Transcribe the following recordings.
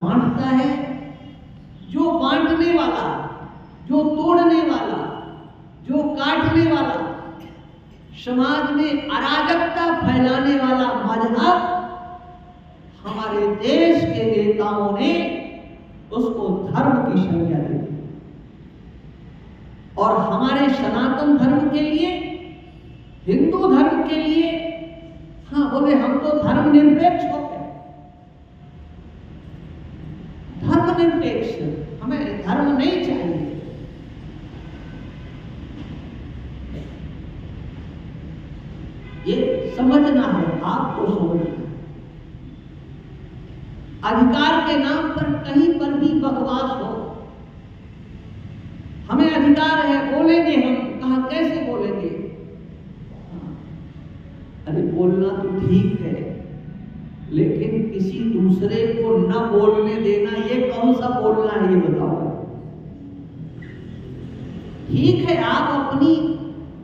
बांटता है, जो बांटने वाला, जो तोड़ने वाला, जो काटने वाला, समाज में अराजकता फैलाने वाला मजहब हमारे देश के नेताओं ने उसको धर्म की संज्ञा दी और हमारे सनातन धर्म के लिए, हिंदू धर्म के लिए, हाँ बोले हम तो धर्मनिरपेक्ष हो गए। धर्मनिरपेक्ष, हमें धर्म नहीं चाहिए। ये समझना है, आपको समझना है। अधिकार के नाम पर कहीं पर भी बकवास हो। हमें अधिकार है, बोलेंगे हम, कहा कैसे बोलेंगे? अरे बोलना तो ठीक है, लेकिन किसी दूसरे को न बोलने देना, ये कौन सा बोलना है ये बताओ। ठीक है आप अपनी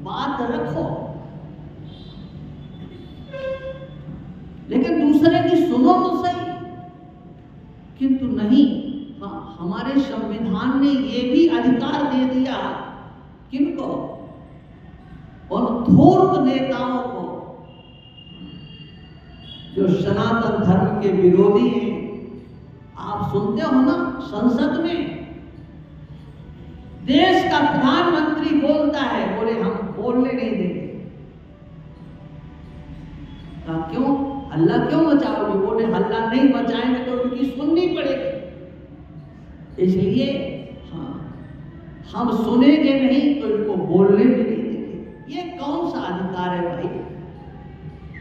बात रखो, लेकिन दूसरे की सुनो तो सही। किंतु नहीं, हाँ हमारे संविधान ने ये भी अधिकार दे दिया, किनको? उन धूर्त नेताओं को जो सनातन धर्म के विरोधी हैं। आप सुनते हो ना, संसद में देश का प्रधानमंत्री बोलता है, बोले हम बोलने नहीं देंगे। कहा क्यों? हल्ला क्यों मचाओगे? बोले हल्ला नहीं मचाएंगे तो उनकी सुननी पड़ेगी, इसलिए हाँ हम सुनेंगे नहीं तो इनको बोलने भी नहीं देंगे। ये कौन सा अधिकार है भाई?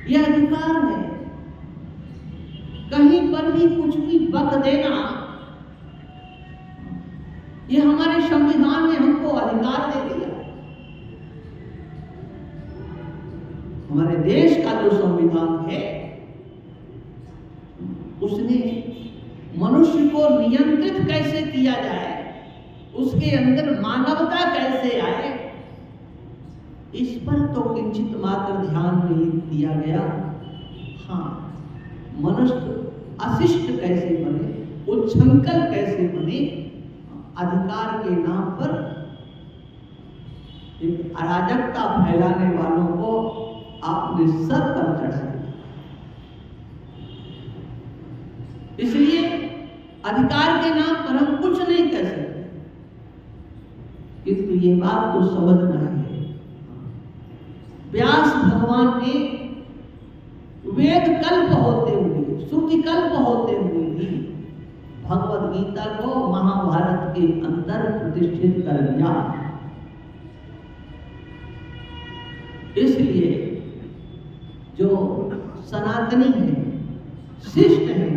ये अधिकार है कहीं पर भी कुछ भी बक देना, ये हमारे संविधान ने हमको अधिकार दे दिया। हमारे देश का जो संविधान है उसने मनुष्य को नियंत्रित कैसे किया जाए, उसके अंदर मानवता कैसे आए, इस पर तो किंचित मात्र ध्यान नहीं दिया गया। हाँ, मनुष्य अशिष्ट कैसे बने, उच्छृंखल कैसे बने, अधिकार के नाम पर एक अराजकता फैलाने वालों को आपने सर पर चढ़ा दिया। इसलिए अधिकार के नाम पर हम कुछ नहीं कर सकते, किंतु ये बात तो समझना है। व्यास भगवान ने वेद कल्प होते हुए, श्रुति कल्प होते हुए भी भगवद गीता को महाभारत के अंदर प्रतिष्ठित कर दिया। इसलिए जो सनातनी है, शिष्ट है,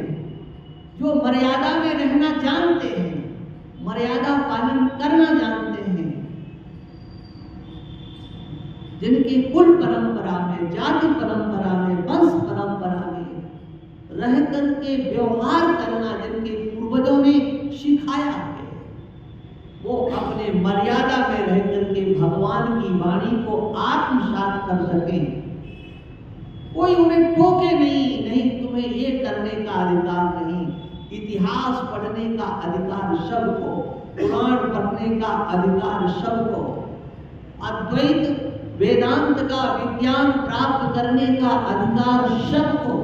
जो मर्यादा में रहना जानते हैं, मर्यादा पालन करना जानते हैं, जिनकी कुल परंपरा में, जाति परंपरा में, वंश परंपरा में रह करके व्यवहार करना जिनके पूर्वजों ने सिखाया है, वो अपने मर्यादा में रह करके भगवान की वाणी को आत्मसात कर सकें। कोई उन्हें टोके नहीं तुम्हें ये करने का अधिकार नहीं। इतिहास पढ़ने का अधिकार सबको, पुराण पढ़ने का अधिकार सबको, अद्वैत वेदांत का विज्ञान प्राप्त करने का अधिकार सबको,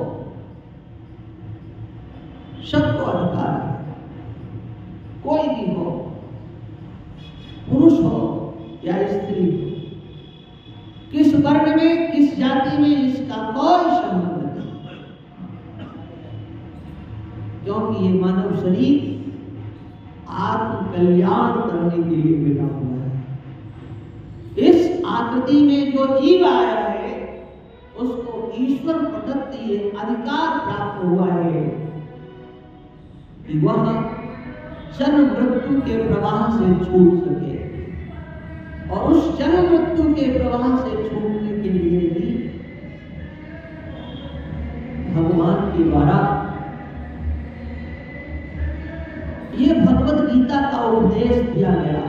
सबको अधिकार है। कोई भी हो, पुरुष हो या स्त्री हो, किस वर्ण में, किस जाति में, इसका कोई संबंध नहीं, क्योंकि ये मानव शरीर आत्म कल्याण करने के लिए मिला हुआ है। इस आकृति में जो जीव आया है उसको ईश्वर प्रदत्त ये अधिकार प्राप्त हुआ है कि वह जन्म मृत्यु के प्रवाह से छूट सके, और उस जन्म मृत्यु के प्रवाह से छूटने के लिए भी भगवान के द्वारा ये भगवद गीता का उपदेश दिया गया।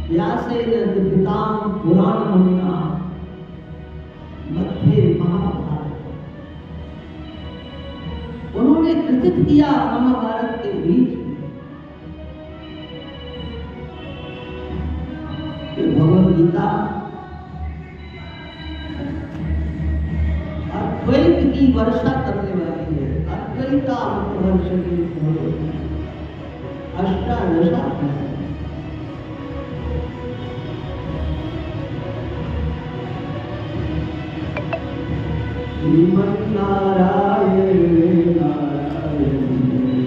व्यासेन दिव्यतां पुराणमुनिना मध्ये महाभारत, उन्होंने कृतित किया महाभारत के बीच अष्टादशा श्रीमन्नारायण नारायण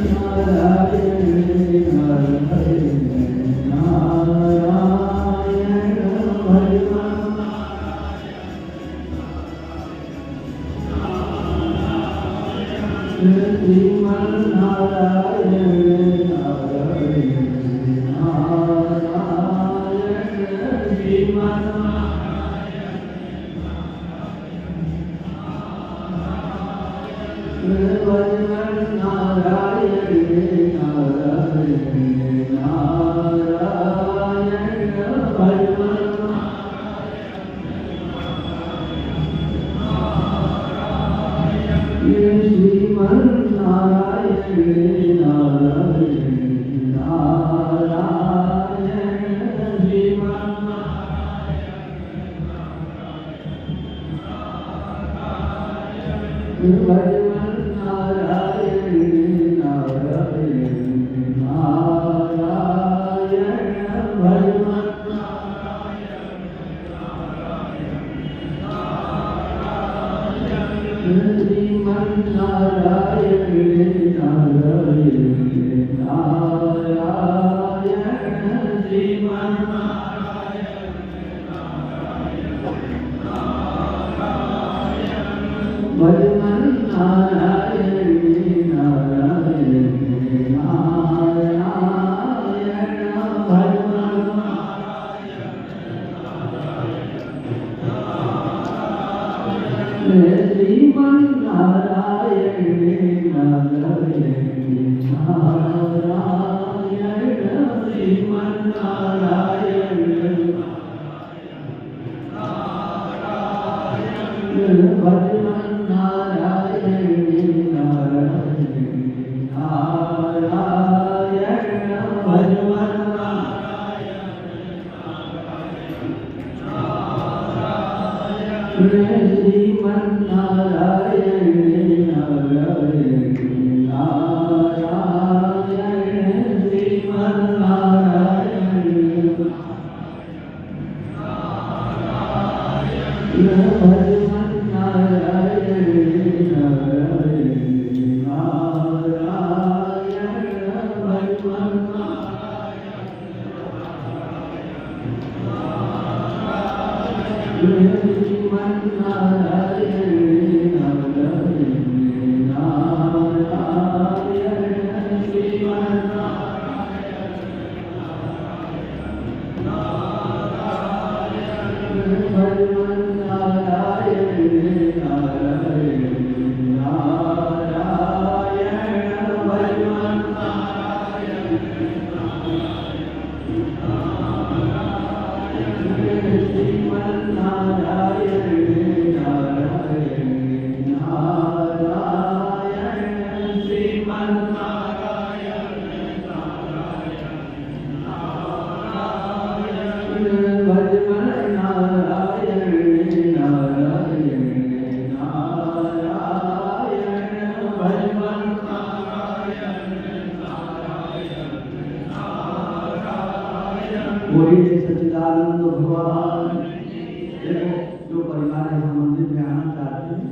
नारायण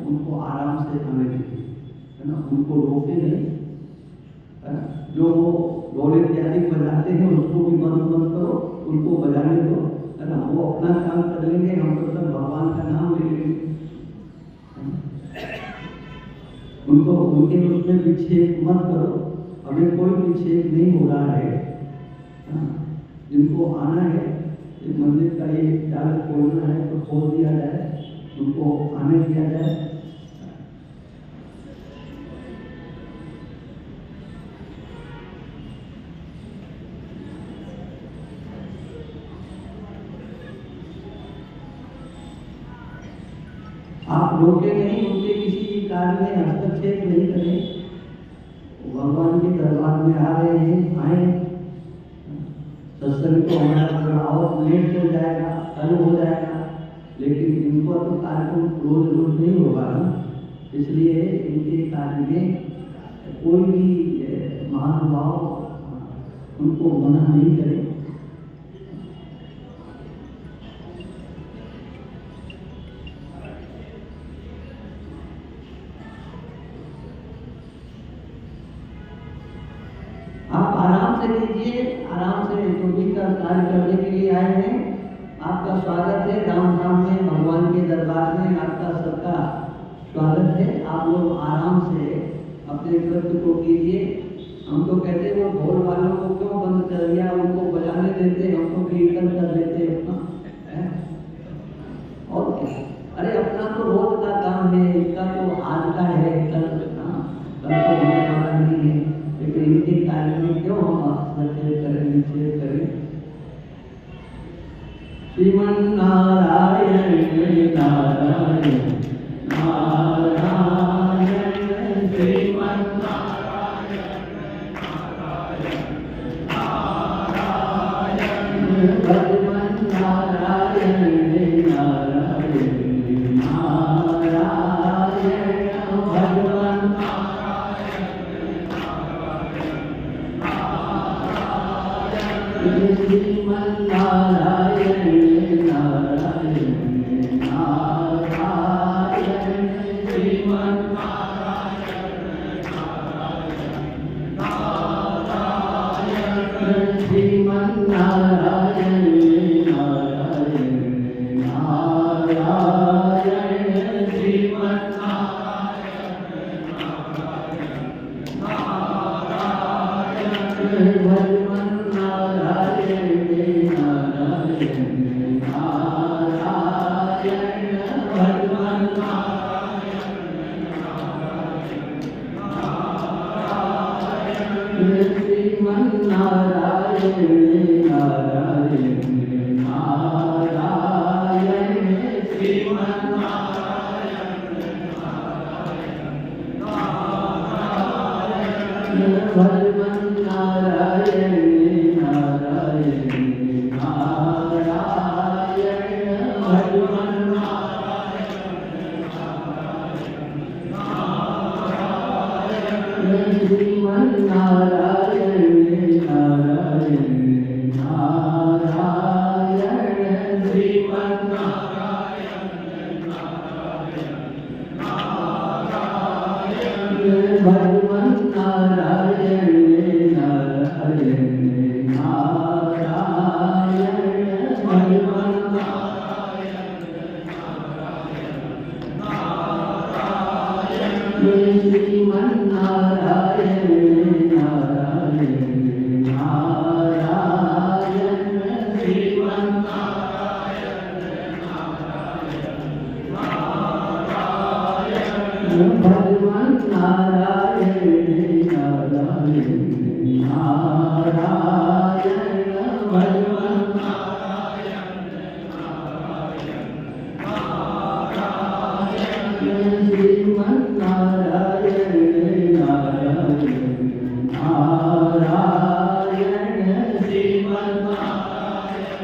उनको आराम से आने दीजिए, है ना, उनको रोके नहीं, है ना। जो ढोल इत्यादि बजाते हैं उसको भी बंद करो, उनको बजाने दो, है ना, वो अपना काम कर लेंगे, हम तो सब भगवान का नाम ले लेंगे। उनको उनके उसमें विक्षेप मत करो, हमें कोई विक्षेप नहीं हो रहा है। जिनको आना है इस मंदिर का ये जाल खोलना है तो खोल दिया जाए, उनको आने दिया जाए। आप रोके नहीं, उनके किसी भी कार्य में हस्तक्षेप नहीं करें। भगवान के दरबार में आ रहे हैं, आए, सत्संग को हमारा थोड़ा और लेट चल जाएगा, कल हो जाएगा, लेकिन इनको तो कार्यक्रम रोज रोज नहीं होगा ना, इसलिए इनके कार्य में कोई भी महानुभाव उनको मना नहीं करे। आप आराम से लीजिए, आराम से जो भी कार्य करने के लिए आए हैं, आपका स्वागत है। राम धाम में भगवान के दरबार में आपका सबका स्वागत है। आप लोग आराम से अपने कृत्य को कीजिए। हम तो कहते हैं वो ढोल वालों को क्यों बंद कर दिया, उनको बजाने देते, हमको कीर्तन कर देते अपना, और क्या। अरे अपना तो रोज का काम है, इनका तो आज का है, कल तो होने वाला नहीं है, लेकिन इनके कार्य में क्यों हम हस्तक्षेप करें, निषेध करें। श्रीमन नारायण नारायण नारायण, श्रीमन नारायण नारायण नारायण, भगवान नारायण नारायण नारायण, भगवान श्रीमन नारायण नारायण नारायण, श्रीमन नारायण नारायण, श्रीमन नारायण नारायण नारायण, श्रीमन नारायण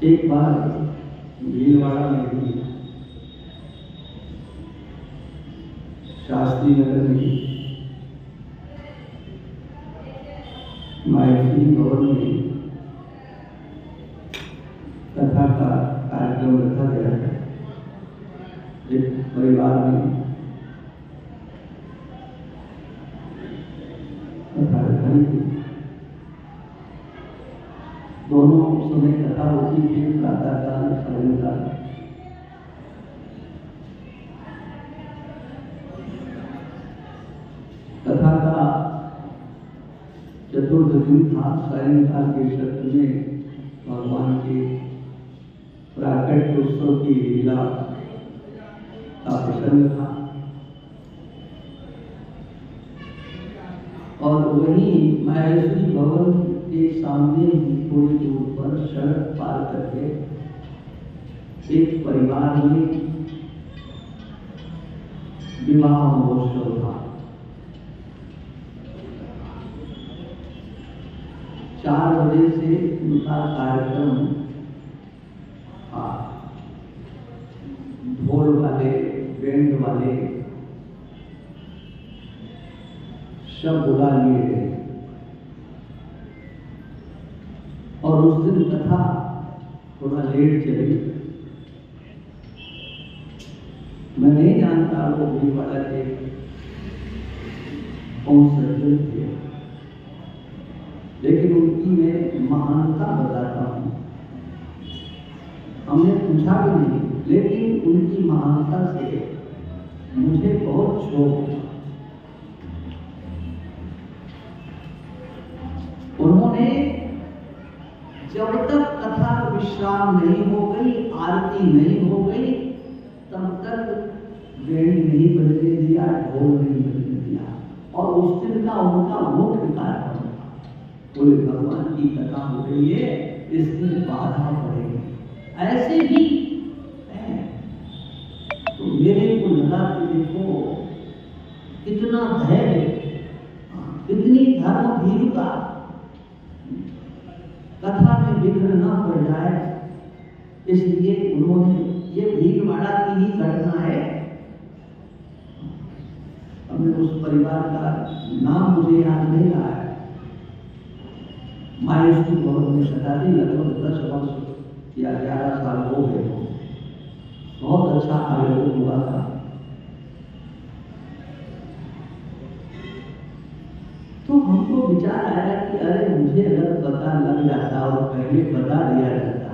एक बार भीलवाड़ा में भी शास्त्री नगर में माइथी भवन में कथा का कार्यक्रम रखा गया है। एक परिवार में कथा रखाई थी। दोनों समय कथा होती थी, प्रातःकाल सायंकाल। कथा का चतुर्थ दिन था। सायंकाल के सत्र में भगवान के प्राकट्य उत्सव की लीला का प्रसंग था और वहीं माहेश्वरी भवन के सामने ही थोड़ी दूर पर सड़क पार करके एक परिवार में विवाह महोत्सव था। 4 बजे से उनका कार्यक्रम था। ढोल वाले, बैंड वाले सब बुला लिए गए और उस दिन कथा थोड़ा लेट चली। मैं नहीं जानता वो भीलवाड़ा के कौन सज्जन थे, लेकिन उनकी मैं महानता बताता हूँ। हमने पूछा भी नहीं, लेकिन उनकी महानता से मुझे बहुत शौक था। उन्होंने जब तक कथा विश्राम नहीं हो गई, आरती नहीं हो गई, तब तक बैंड नहीं बजने दिया, ढोल नहीं बजने दिया। और उस दिन का उनका मुख्य कार्यक्रम था, बोले भगवान की कथा हो रही है, इसमें बाधा पड़ेगी। ऐसे भी है तो मेरे को लगा कि देखो कितना धैर्य, कितनी धर्मभीरुता, कथा में विघ्न न पड़ जाए, इसलिए उन्होंने, ये भीलवाड़ा की ही घटना है। हमने उस परिवार का नाम मुझे याद नहीं रहा है। माहेश्वरी भवन में शताब्दी लगभग 10 वर्ष या 11 साल हो गए। बहुत अच्छा आयोजन हुआ था। तो हमको विचार आया कि अरे मुझे अगर पता लग जाता और पहले बता दिया जाता,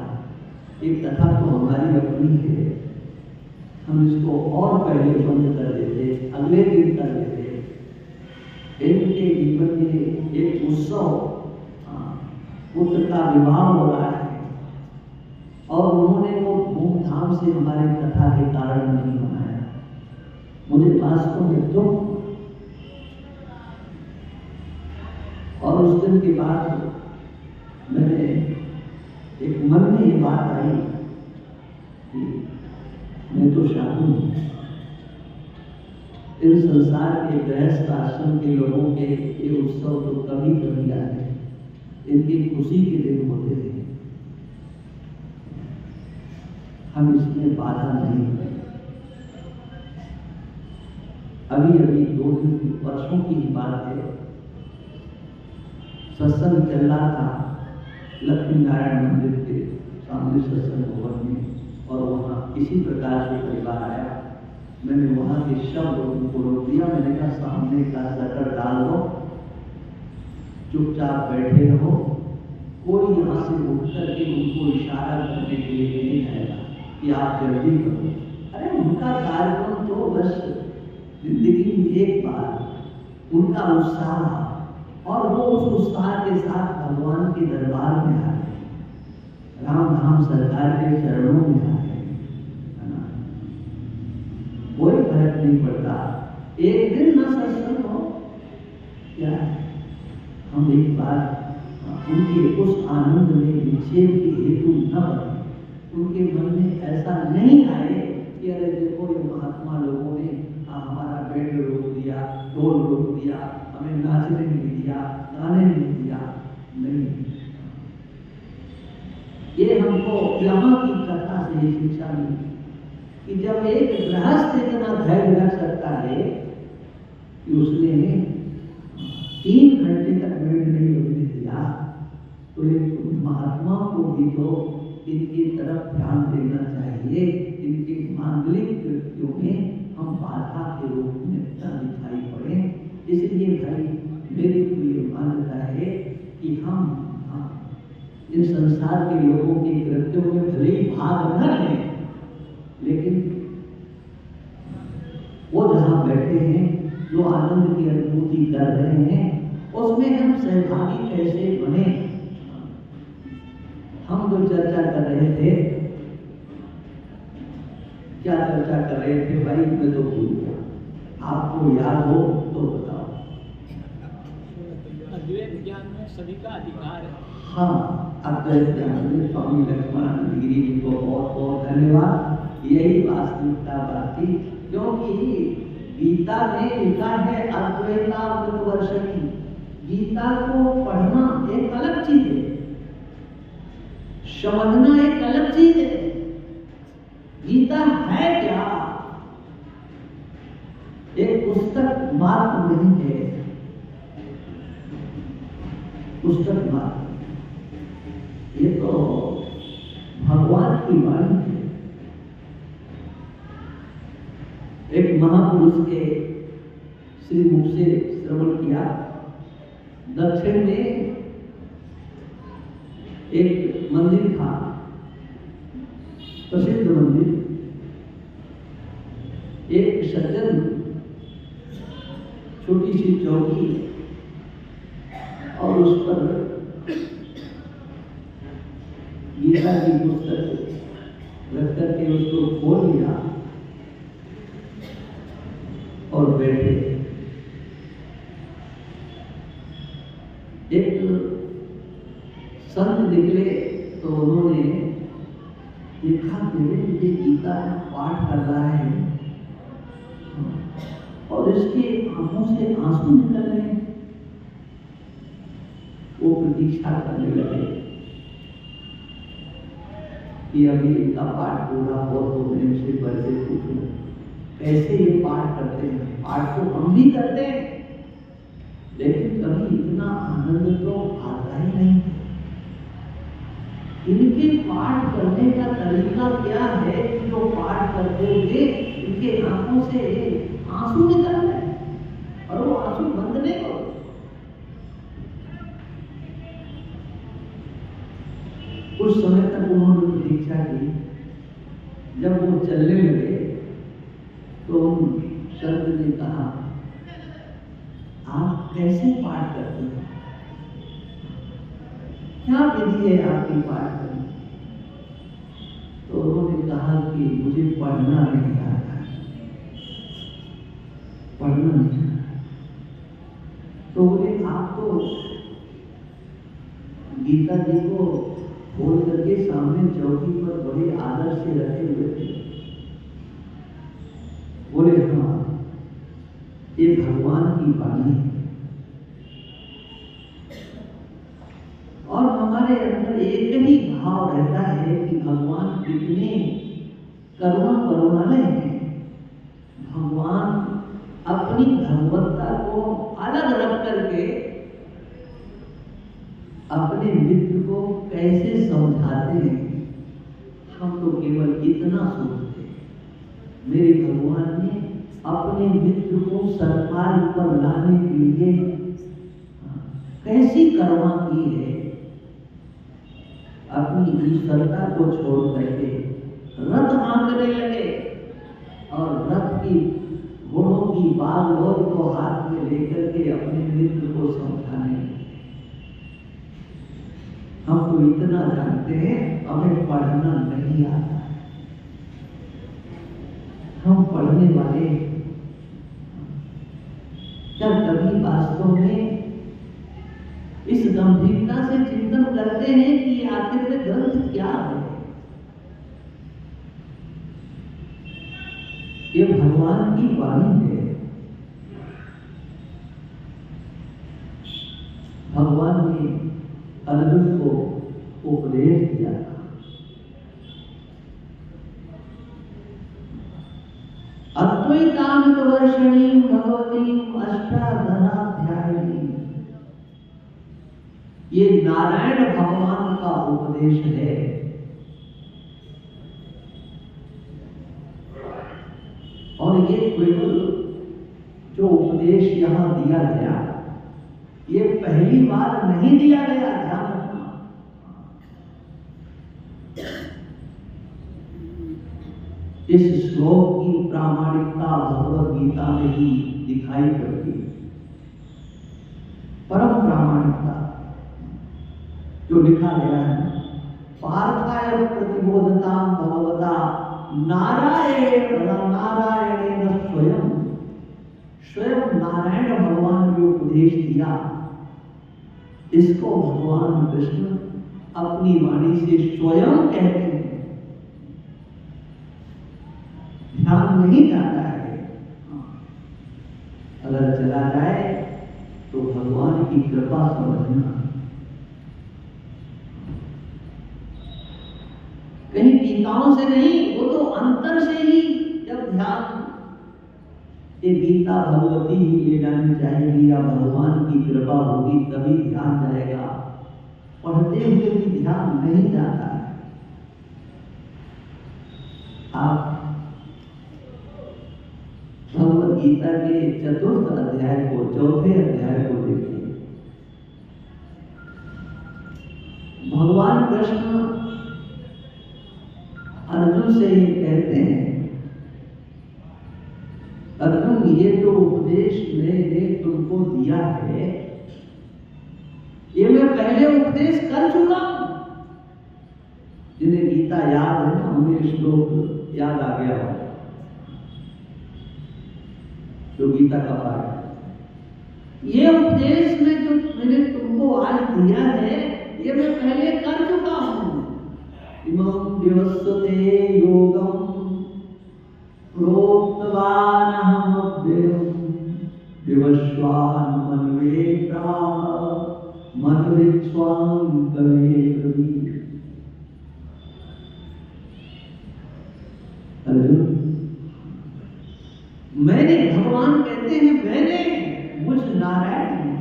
एक कथा तो हमारी अपनी है, हम इसको और पहले बंद कर देते, अगले दिन कर देते। इनके जीवन में एक उत्सव, पुत्र का विवाह हो रहा है और उन्होंने वो धूमधाम से हमारे कथा के कारण नहीं मनाया। मुझे वास्तव में दुख। और उस दिन के बाद मैंने एक मन में ये बात आई कि मैं तो साधु हूँ, इन संसार के गृहस्थ आश्रम के लोगों के ये उत्सव तो कभी कभी आते, इनकी खुशी के दिन होते थे, हम इसमें बाधा नहीं करें। अभी अभी 2 दिन परसों की ही बात है, सत्संग चल रहा था लक्ष्मी नारायण मंदिर के सामने सत्संग भवन में, और वहाँ किसी प्रकार से परिवार आया। मैंने वहाँ के सब लोगों को रोक दिया। मैंने कहा सामने का शटर डाल दो, चुपचाप बैठे रहो, कोई यहाँ से उठ करके उनको इशारा करने के लिए नहीं आएगा कि आप जल्दी करो। अरे उनका कार्यक्रम तो बस जिंदगी में एक बार उनका उत्साह, और वो उस उत्साह के साथ भगवान के दरबार में आ गए, राम धाम सरकार के चरणों में आ गए, है ना। कोई फर्क नहीं पड़ता, एक दिन न सत्संग हो क्या, हम एक बार उनके उस आनंद में विक्षेप के हेतु न बने, उनके मन में ऐसा नहीं आए कि अरे देखो ये महात्मा लोगों ने हमारा बैंड रोक दिया, ढोल रोक दिया, हमें नाचने नहीं दिया, गाने नहीं दिया। नहीं, ये हमको यहाँ की कथा से ही शिक्षा मिली कि जब एक गृहस्थ इतना धैर्य रख सकता है कि उसने 3 घंटे तक बैंड नहीं बजने दिया, तो एक महात्मा को भी तो इनकी तरफ ध्यान देना चाहिए। इनके मांगलिक कृत्यों में हम बाधा के रूप में न दिखाई पड़े। इसलिए भाई मेरी तो ये मान्यता है कि हम इन संसार के लोगों के कृत्यों में भले ही भाग न लें, लेकिन वो जहाँ बैठे हैं, जो आनंद की अनुभूति कर रहे हैं, उसमें हम सहभागी कैसे बने। हम जो चर्चा कर रहे थे, क्या चर्चा कर रहे थे भाई, मैं तो भूल गया, आपको याद हो तो बताओ। अद्वैत ज्ञान में सभी का अधिकार है। हाँ, अद्वैत ज्ञान में स्वामी लक्ष्मणानंद गिरी जी को बहुत बहुत धन्यवाद। यही वास्तविकता बात थी, क्योंकि गीता में लिखा है अद्वैतामृतवर्षिणी। गीता को पढ़ना एक अलग चीज है, समझना एक अलग चीज है। गीता है क्या? एक पुस्तक मात्र नहीं है, पुस्तक मात्र, ये तो भगवान की वाणी है। एक महापुरुष के श्री मुख से श्रवण किया, दक्षिण में एक मंदिर था, प्रसिद्ध मंदिर। एक सज्जन छोटी सी चौकी और उस पर गीता की पुस्तक रख करके उसको खोल लिया और बैठे। एक संत निकले तो उन्होंने देखा कि ये गीता का पाठ कर रहा है और इसके आंखों से आंसू निकल रहे हैं। वो प्रतीक्षा करने लगे कि अभी इनका पाठ पूरा हो तो मैं इनसे बड़े पूछूं कैसे ये पाठ करते हैं। पाठ तो हम भी करते हैं, लेकिन कभी इतना आनंद तो आता ही नहीं। इनके पाठ करने का तरीका क्या है कि जो पाठ करते हुए इनके आंखों से आंसू निकल रहे हैं और वो आंसू बंद नहीं हो। कुछ समय तक उन्होंने प्रतीक्षा की। जब वो चलने लगे तो संत ने कहा, आप कैसे पाठ करते हैं, क्या विधि है आपकी पाठ करने? तो उन्होंने कहा कि मुझे पढ़ना नहीं आता, पढ़ना नहीं आता। तो बोले आप तो गीता जी को खोल करके सामने चौकी पर बड़े आदर से रखे हुए थे। बोले हाँ, ये भगवान की वाणी है और हमारे अंदर एक ही भाव रहता है कि भगवान कितने करुणा करुणालय हैं। भगवान अपनी भगवत्ता को अलग रख करके अपने मित्र को कैसे समझाते हैं। हम तो केवल इतना सोचते हैं, मेरे भगवान ने अपने मित्र को सत्मार्ग पर लाने के लिए कैसी करुणा की है। अपनी ईश्वरता को छोड़ करके रथ आंकने लगे और रथ की घोड़ों की बागडोर को हाथ में लेकर के अपने मित्र को समझाने लगे। हम तो इतना जानते हैं, हमें पढ़ना नहीं आता। हम पढ़ने वाले क्या कभी वास्तव में इस गंभीरता से चिंतन करते हैं कि आखिर में ग्रंथ क्या है? ये भगवान की वाणी है। भगवान ने अर्जुन को उपदेश दिया था। अद्वैतामृतवर्षिणीं भगवतीं अष्टादशाध्यायिनीं, ये नारायण भगवान का उपदेश है। और ये केवल जो उपदेश यहां दिया गया, ये पहली बार नहीं दिया गया। ध्यान रखना, इस श्लोक की प्रामाणिकता भगवद गीता में ही दिखाई पड़ती है। परम प्रामाणिकता जो लिखा गया है, पार्थाय प्रतिबोधतां भगवता नारायणेन स्वयं, स्वयं नारायण भगवान जो उपदेश दिया, इसको भगवान कृष्ण अपनी वाणी से स्वयं कहते हैं। ध्यान नहीं जाता है, अगर चला जाए तो भगवान की कृपा समझना। कहीं टीकाओं से नहीं, वो तो अंतर से ही जब ध्यान ये गीता भगवती ही ले जानी चाहिए या भगवान की कृपा होगी तभी ध्यान जाएगा। पढ़ते हुए भी ध्यान नहीं जाता है। आप भगवद गीता के चतुर्थ अध्याय को, चौथे अध्याय को देखिए। भगवान कृष्ण अर्जुन से ये कहते हैं, अर्जुन ये जो उपदेश मैंने तुमको दिया है, ये मैं पहले उपदेश कर चुका हूं। जिन्हें गीता याद है ना, उन्हें श्लोक याद आ गया हो जो गीता का पाठ है। ये उपदेश में जो मैंने तुमको आज दिया है, ये मैं पहले कर चुका हूं। इमं विवस्वते योगम प्रोक्तवानहम् अव्ययम् विवस्वान् मनवे प्राह मनवित्स्वान् कवे ब्रवीत्। अर्जुन, मैंने, भगवान कहते हैं मैंने, मुझ नारायण ने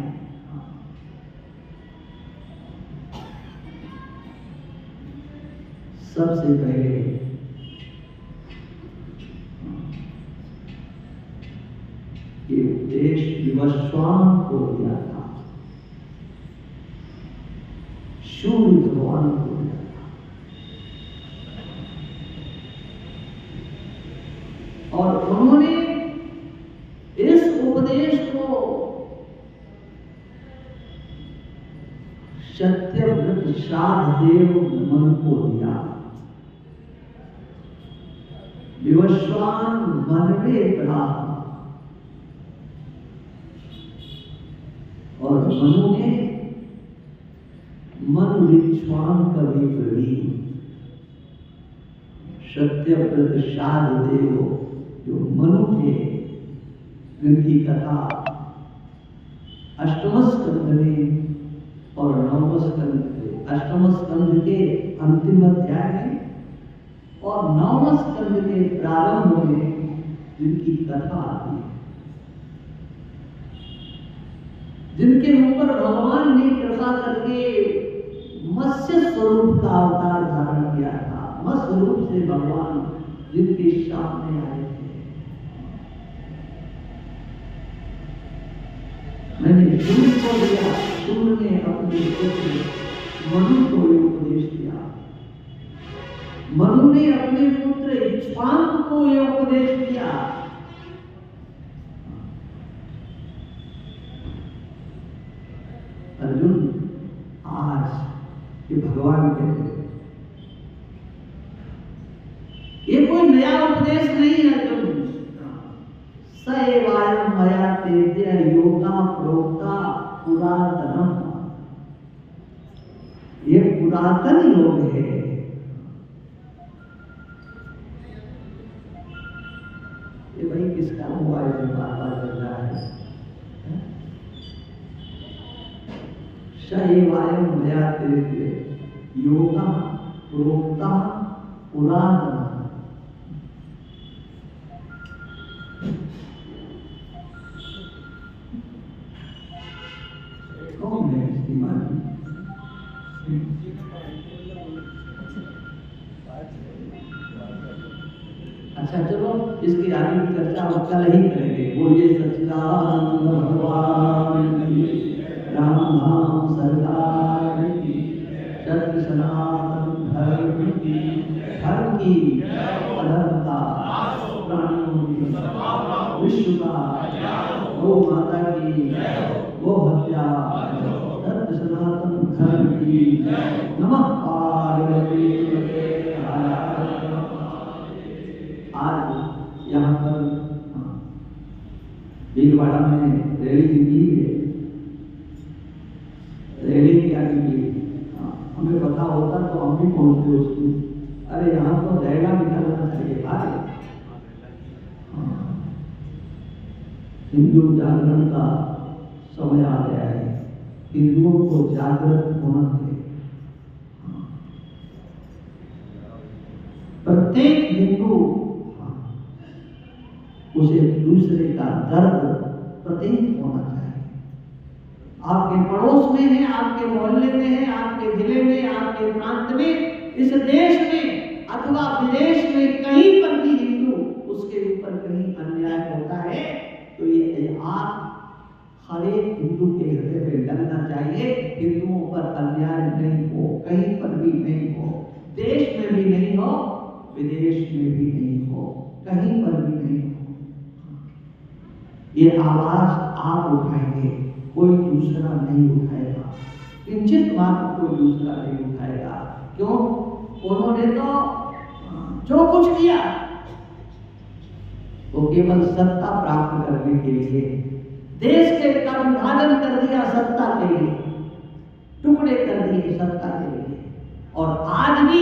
सबसे पहले ये उपदेश विवस्वान को दिया था, सूर्य भगवान को दिया था। और उन्होंने इस उपदेश को सत्यव्रत शाहदेव मन को दिया। विवस्वान मनवे प्राह, और मनु ने मनवित्स्वान् कवे ब्रवीत्। सत्यव्रत शाहदेव जो मनु थे, जिनकी कथा अष्टम स्कंध में और नवम स्कंध, अष्टम स्कंध के अंतिम अध्याय में और नवम स्कंध के प्रारंभ में जिनकी कथा आती है, जिनके ऊपर भगवान ने कृपा करके मत्स्य स्वरूप का अवतार धारण किया था। मत्स्य रूप से भगवान जिनके सामने आए थे। मैंने सूर्य को दिया, सूर्य ने अपने पुत्र मनु को ये उपदेश दिया। मनु ने अपने पुत्र इक्ष्वाकु को ये उपदेश दिया। अर्जुन, आज ये भगवान कहते हैं, ये कोई नया उपदेश नहीं है अर्जुन। सएवायं मया तेद्य योगा प्रोक्ता पुरातनम, ये पुरातन योग है। ये भाई किसका मोबाइल बार-बार चल रहा है? सएवायं मया तेद्य योगा प्रोक्ता पुरातनम। कौन है इसकी मानी? अच्छा चलो, इसकी आगे की चर्चा हम कल ही करेंगे। बोलिए सच्चिदानंद भगवान की, राम धाम सरकार की, सत्य सनातन धर्म की, धर्म की अधर्म का प्राणियों की, विश्व का, गौ माता की, गो हत्या, सत्य सनातन धर्म की, नमः पार्वती पते। आज यहाँ पर भीलवाड़ा में रैली निकली है। रैली क्या निकली? हमें पता होता तो हम भी पहुंचते उसको। अरे यहाँ तो रैला निकलना चाहिए भाई। हिंदू जागरण का समय आ गया है। हिंदुओं को जागृत होना है। प्रत्येक हिंदू उसे दूसरे का दर्द प्रतीत होना चाहिए। आपके पड़ोस में है, आपके मोहल्ले में है, आपके जिले में, आपके प्रांत में, इस देश में अथवा विदेश में कहीं पर भी हिंदू उसके ऊपर कहीं अन्याय होता है तो ये आप हर एक हिंदू के हृदय में लगना चाहिए। हिंदुओं पर अन्याय नहीं हो, कहीं पर भी नहीं हो, देश में भी नहीं हो, विदेश में भी नहीं हो, कहीं पर भी नहीं हो। ये आवाज आप उठाएंगे, कोई दूसरा नहीं उठाएगा। किंचित मात्र कोई दूसरा नहीं उठाएगा। क्यों? उन्होंने तो जो कुछ किया वो केवल सत्ता प्राप्त करने के लिए, देश के का विभाजन कर दिया सत्ता के लिए, टुकड़े कर दिए सत्ता के लिए। और आज भी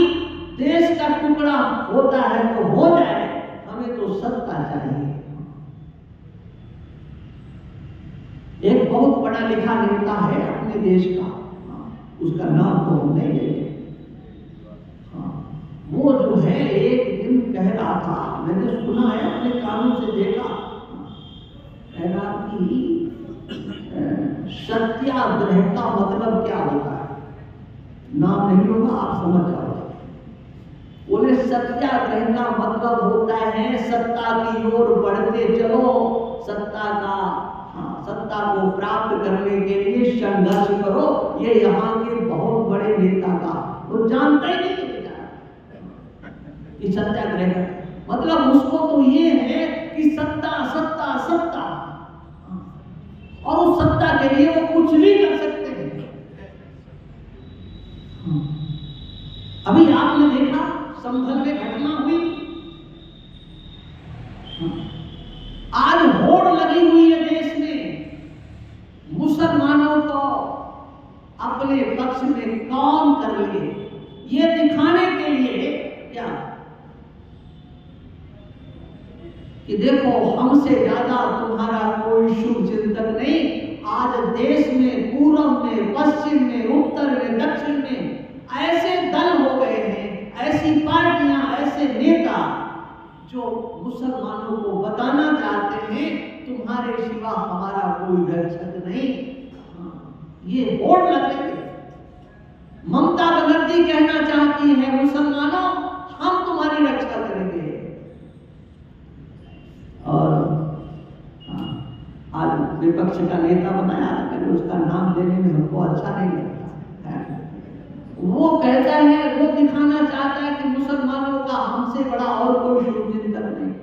देश का टुकड़ा होता है तो हो जाए, हमें तो सत्ता चाहिए। एक बहुत पढ़ा लिखा नेता है अपने देश का, उसका नाम तो हम नहीं लेंगे। वो जो है एक दिन कह रहा था, मैंने सुना है, अपने कानों से देखा, कह रहा कि सत्याग्रह का मतलब क्या होता है। नाम नहीं लूंगा, आप समझ जाओगे। बोले सत्याग्रह का मतलब होता है सत्ता की ओर बढ़ते चलो, सत्ता को प्राप्त करने के लिए संघर्ष करो। ये यहाँ के बहुत बड़े नेता का वो जानता ही नहीं कि सत्याग्रह मतलब उसको तो ये है कि सत्ता सत्ता सत्ता, और उस सत्ता के लिए वो कुछ भी कर सकते हैं। अभी आपने देखा संभल में घटना हुई, आज होड़ लगी हुई है देश में मुसलमानों को अपने पक्ष में कौन कर ले, ये दिखाने के लिए क्या कि देखो हमसे ज्यादा तुम्हारा कोई शुभ चिंतक नहीं। आज देश में पूर्व में, पश्चिम में, उत्तर में, दक्षिण में ऐसे दल हो गए हैं, ऐसी पार्टियां, ऐसे नेता जो मुसलमानों को बताना चाहते हैं तुम्हारे सिवा हमारा कोई रक्षक नहीं। ये होड़ लगेंगे। ममता बनर्जी कहना चाहती है मुसलमानों हम तुम्हारी रक्षा करेंगे, और आज विपक्ष का नेता बनाया, लेकिन उसका नाम लेने में हमको अच्छा नहीं लगता है। वो कहता है, वो दिखाना चाहता है कि मुसलमानों का हमसे बड़ा और कोई शुभचिंतक नहीं।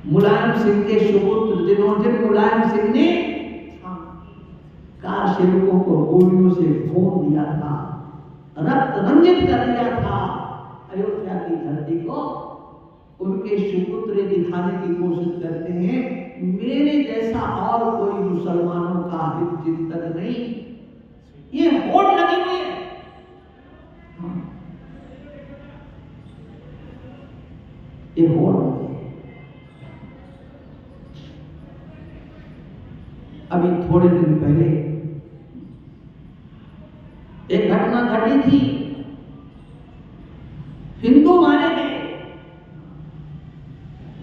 मुलायम सिंह के सुपुत्र जिन मुलायम सिंह ने कार सेवकों को गोलियों से भून दिया था, रक्त रंजित कर दिया था अयोध्या की धरती को, उनके सुपुत्र दिखाने की कोशिश करते हैं मेरे जैसा और कोई मुसलमानों का हित चिंतन नहीं। ये होड़ लगी हुई है। ये होड़ लगी है। अभी थोड़े दिन पहले एक घटना घटी थी, हिंदू मारे गए।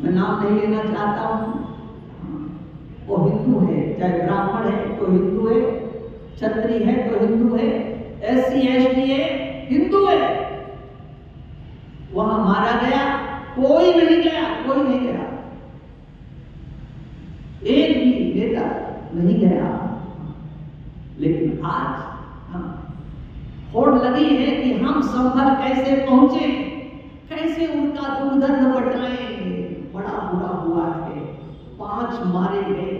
मैं नाम नहीं लेना चाहता हूं। वो हिंदू है, चाहे ब्राह्मण है तो हिंदू है, क्षत्रिय है तो हिंदू है, SC ST है, हिंदू है। वहां मारा गया, कोई नहीं गया, कोई नहीं गया, एक भी नेता नहीं गया। लेकिन आज होड़ लगी है कि हम संभल कैसे पहुंचे, कैसे उनका दुख दर्द बटाएं। बड़ा बुरा हुआ है, 5 मारे गए।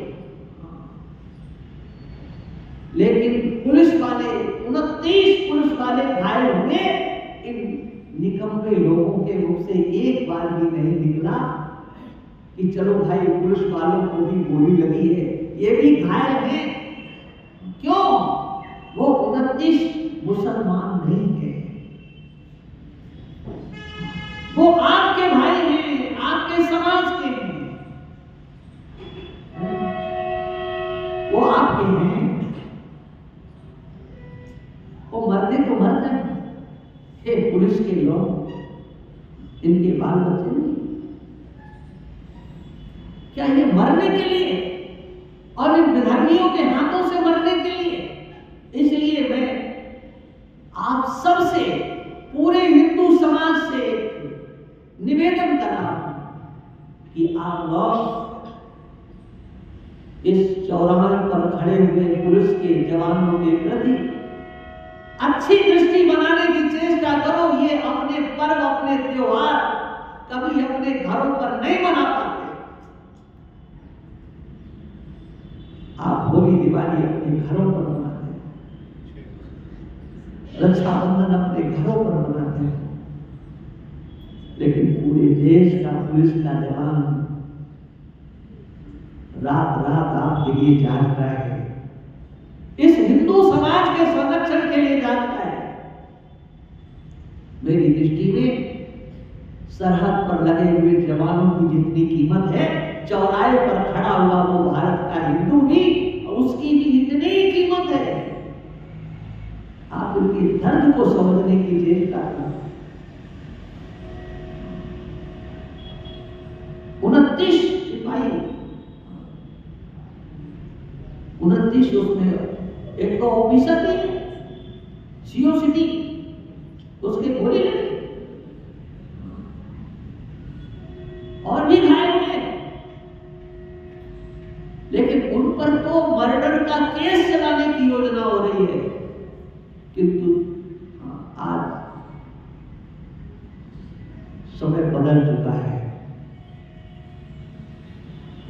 लेकिन पुलिस वाले 29 पुलिस वाले घायल हुए। इन निकम्मे लोगों के मुख से एक बार भी नहीं निकला कि चलो भाई पुलिस वालों को भी गोली लगी है, ये भी घायल हैं। क्यों? वो 29 मुसलमान नहीं है, वो आपके भाई हैं, आपके समाज के हैं, वो आपके हैं। वो मरते तो मर जाए, हे पुलिस के लोग, इनके बाल बच्चे नहीं, क्या ये मरने के लिए और इन विधानियों के हाथों से मरने के लिए? इसलिए मैं आप सबसे, पूरे हिंदू समाज से निवेदन कर रहा हूं कि आप लोग इस चौराहे पर खड़े हुए पुलिस के जवानों के प्रति अच्छी दृष्टि बनाने की चेष्टा करो। ये अपने पर्व, अपने त्योहार कभी अपने घरों पर नहीं मना पाते। आप होली दिवाली अपने घरों पर मनाते हैं, रक्षाबंधन अपने घरों पर मनाते हैं, लेकिन पूरे देश का पुलिस का जवान रात रात आपके लिए जागता है, इस हिंदू समाज के संरक्षण के लिए जागता है। मेरी दृष्टि में सरहद पर लगे हुए जवानों की जितनी कीमत है, चौराहे पर खड़ा हुआ वो भारत का हिंदू भी, और उसकी भी इतनी कीमत है। आप उनके दर्द को समझने की चेष्टा करें। 29 सिपाही, 29 उसमें एक तो ऑफिसर थे, CO सिटी, उसके गोली लगी और भी घायल हुए। लेकिन उन पर तो मर्डर का केस चलाने की योजना हो रही है। किंतु आज समय बदल चुका है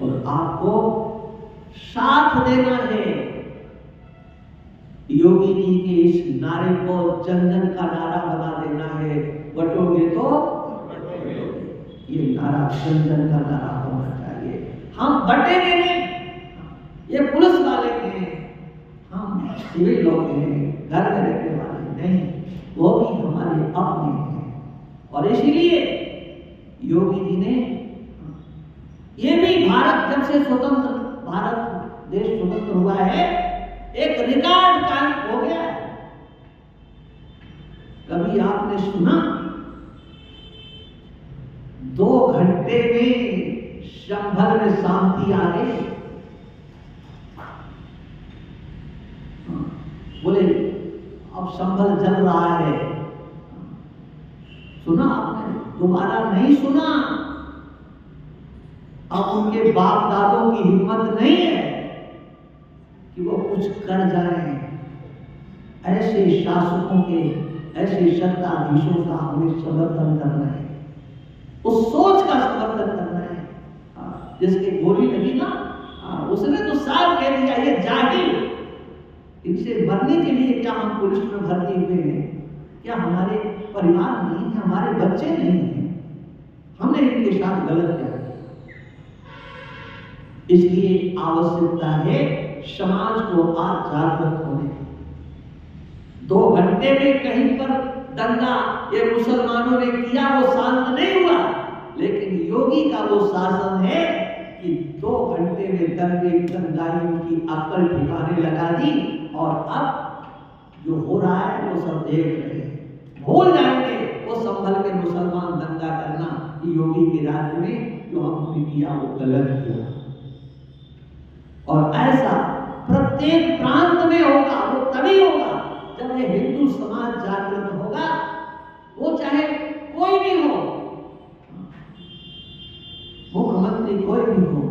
और आपको साथ देना है। योगी जी के इस नारे को जन जन का नारा बना देना है। बटोगे तो ये नारा जन जन का नारा होना चाहिए। हम बटेंगे नहीं, ये पुलिस वाले हैं, हम सिविल लोग हैं, घर में रहने वाले नहीं, वो भी हमारे अपने हैं। और इसीलिए योगी जी ने ये भी, भारत जब से स्वतंत्र, भारत देश स्वतंत्र हुआ है, एक रिकॉर्ड कायम हो गया है। कभी आपने सुना 2 घंटे में संभल में शांति आ गई? बोले अब संभल जल रहा है, सुना आपने? दोबारा नहीं सुना। अब उनके बाप दादों की हिम्मत नहीं है कि वो कुछ कर जाएं। ऐसे शासकों के, ऐसे सत्ताधीशों का हमें समर्थन करना है, उस सोच का समर्थन करना है। जिसके गोली लगी ना, उसने तो साफ कह दिया ये जाहिल, इनसे मरने के लिए क्या हम पुलिस में भर्ती हुए हैं? क्या हमारे परिवार नहीं है, हमारे बच्चे नहीं हैं? हमने इनके साथ गलत किया। इसलिए आवश्यकता है समाज को आज जागृत होने की। 2 घंटे में कहीं पर दंगा ये मुसलमानों ने किया वो शांत नहीं हुआ, लेकिन योगी का वो शासन है कि 2 घंटे में दंगाइयों की अक्ल ठिकाने लगा दी, और अब जो हो रहा है वो सब देख रहे हैं। भूल जाएंगे वो संभल के मुसलमान दंगा करना कि योगी के राज्य में जो हमने किया वो गलत किया। और ऐसा प्रत्येक प्रांत में होगा, वो तभी होगा जब ये हिंदू समाज जागृत होगा। वो चाहे कोई भी हो, मुख्यमंत्री कोई भी हो,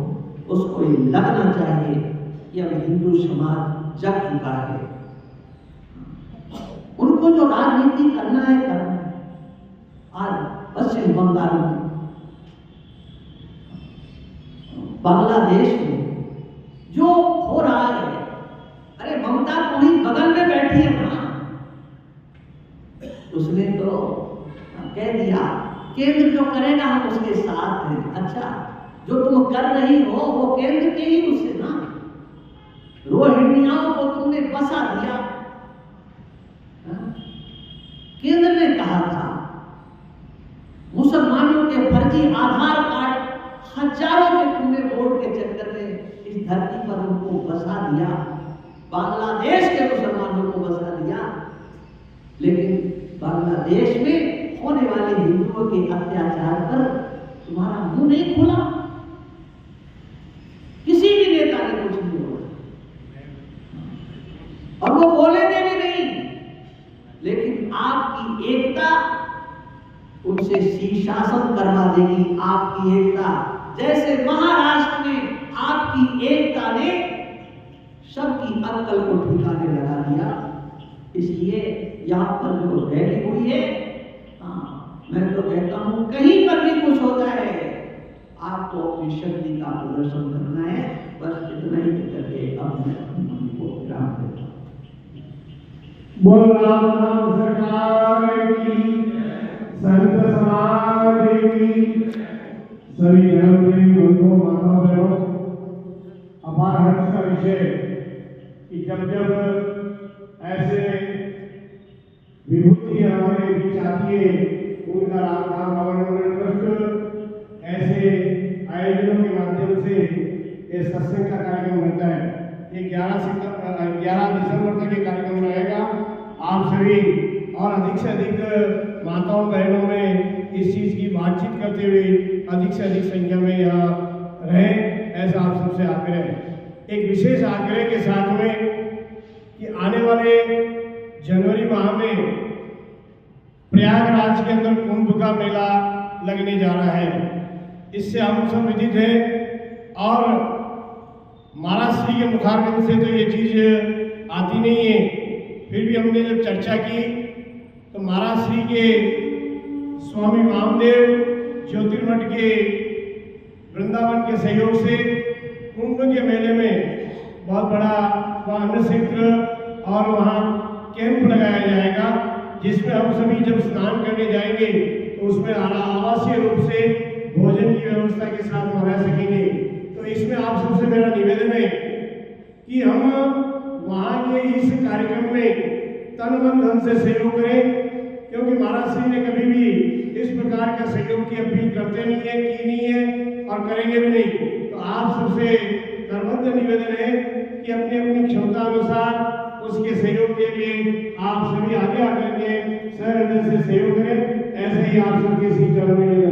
उसको ये लगना चाहिए कि अब हिंदू समाज जग चुका है। उनको जो राजनीति करना है करना है। आज पश्चिम बंगाल में, बांग्लादेश में जो हो रहा है, अरे ममता तो वहीं बगल में बैठी है ना, उसने तो कह दिया केंद्र जो करेगा हम उसके साथ हैं। अच्छा, जो तुम कर रही हो वो केंद्र के ही उससे ना, रोहिंग्याओं को तुमने बसा दिया। केंद्र ने कहा था मुसलमानों के फर्जी आधार कार्ड हजारों के तुमने वोट के चक्कर में इस धरती पर उनको बसा दिया, बांग्लादेश के मुसलमानों को बसा दिया। लेकिन बांग्लादेश में होने वाले हिंदुओं के अत्याचार पर तुम्हारा मुंह नहीं खुला, किसी भी नेता ने कुछ नहीं बोला, और वो बोलेंगे भी नहीं। लेकिन आपकी एकता उनसे शीर्षासन करवा देगी। आपकी एकता, जैसे महाराष्ट्र में आपकी एकता ने सबकी अक्ल को ठिकाने लगा दिया। इसलिए यहाँ पर जो रैली हुई है, मैं तो कहता हूँ कहीं पर भी कुछ होता है आपको अपनी शक्ति का प्रदर्शन करना है। बस इतना ही करके अब मैं अपनी मम्मी को विराम देता हूँ। बोल राम सरकार की, संत समाज की, सभी धर्म प्रेमी बंधुओं माता बहनों, अपार हर्ष का विषय कि जब ऐसे विभूति हमारे बीच आती है, उनका राम भवन ट्रस्ट ऐसे आयोजनों के माध्यम से ये सत्संग का कार्यक्रम रहता है। ये 11 दिसंबर तक ये कार्यक्रम रहेगा। आप सभी और अधिक से अधिक माताओं बहनों में इस चीज़ की बातचीत करते हुए अधिक से अधिक संख्या में यहाँ रहें, ऐसा आप सबसे आग्रह है। एक विशेष आग्रह के साथ में कि आने वाले जनवरी माह में प्रयागराज के अंदर कुंभ का मेला लगने जा रहा है। इससे हम सब विदित हैं, और महाराज श्री के मुखारबिंद से तो ये चीज़ आती नहीं है। फिर भी हमने जब चर्चा की तो महाराज श्री के स्वामी वामदेव ज्योतिर्मठ के वृंदावन के सहयोग से कुंभ के मेले में बहुत बड़ा अन्न क्षेत्र और वहाँ कैंप लगाया जाएगा, जिसमें हम सभी जब स्नान करने जाएंगे तो उसमें आवासीय रूप से भोजन की व्यवस्था के साथ हम रह सकेंगे। तो इसमें आप सबसे मेरा निवेदन है कि हम वहाँ के इस कार्यक्रम में तन मन धन से सहयोग करें, क्योंकि महाराज श्री ने कभी भी इस प्रकार का सहयोग की अपील करते नहीं है, की नहीं है और करेंगे भी नहीं। तो आप सबसे करबद्ध निवेदन है कि अपनी अपनी क्षमता अनुसार उसके सहयोग के लिए आप सभी आगे आकर के सहृदय से सहयोग करें। ऐसे ही आप सबके श्री चरणों में